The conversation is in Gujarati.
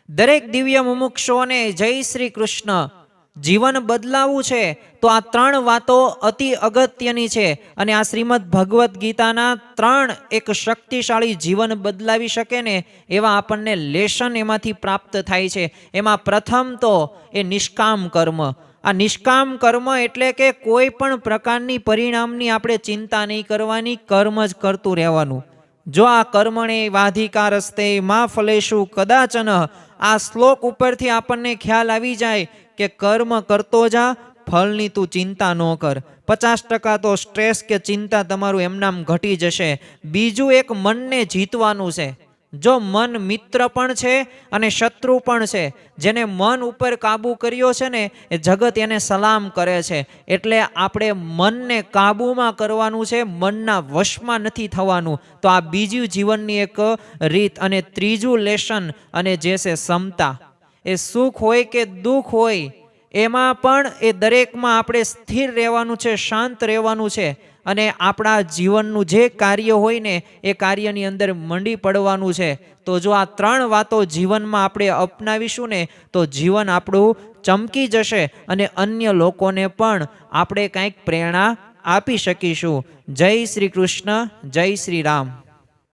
દરેક દિવ્ય મુમુક્ષુઓને જય શ્રી કૃષ્ણ. જીવન બદલાવવું છે તો આ ત્રણ વાતો અતિ અગત્યની છે, અને આ શ્રીમદ ભગવદ્ ગીતાના ત્રણ એક શક્તિશાળી જીવન બદલાવી શકે ને એવા આપણને લેશન એમાંથી પ્રાપ્ત થાય છે. એમાં પ્રથમ તો એ નિષ્કામ કર્મ. આ નિષ્કામ કર્મ એટલે કે કોઈ પણ પ્રકારની પરિણામની આપણે ચિંતા નહીં કરવાની, કર્મ જ કરતું રહેવાનું. જો આ કર્મણે વાધિકારસ્તે મા ફલેશુ કદાચન, આ શ્લોક ઉપરથી આપણને ખ્યાલ આવી જાય કે કર્મ કરતો જા, ફળની તું ચિંતા ન કર. 50% તો સ્ટ્રેસ કે ચિંતા તમારું એમનામ ઘટી જશે. બીજું એક મનને જીતવાનું છે. જો મન મિત્ર પણ છે અને શત્રુ પણ છે. જેને મન ઉપર કાબુ કર્યો છે ને એ જગત એને સલામ કરે છે. એટલે આપણે મનને કાબૂમાં કરવાનું છે, મનના વશમાં નથી થવાનું. તો આ બીજું જીવનની એક રીત. અને ત્રીજું લેશન અને જે છે ક્ષમતા. એ સુખ હોય કે દુઃખ હોય એમાં પણ એ દરેકમાં આપણે સ્થિર રહેવાનું છે, શાંત રહેવાનું છે. અને આપણા જીવનનું જે કાર્ય હોય ને એ કાર્યની અંદર મંડી પડવાનું છે. તો જો આ ત્રણ વાતો જીવનમાં આપણે અપનાવીશું ને તો જીવન આપણું ચમકી જશે, અને અન્ય લોકોને પણ આપણે કંઈક પ્રેરણા આપી શકીશું. જય શ્રી કૃષ્ણ, જય શ્રી રામ.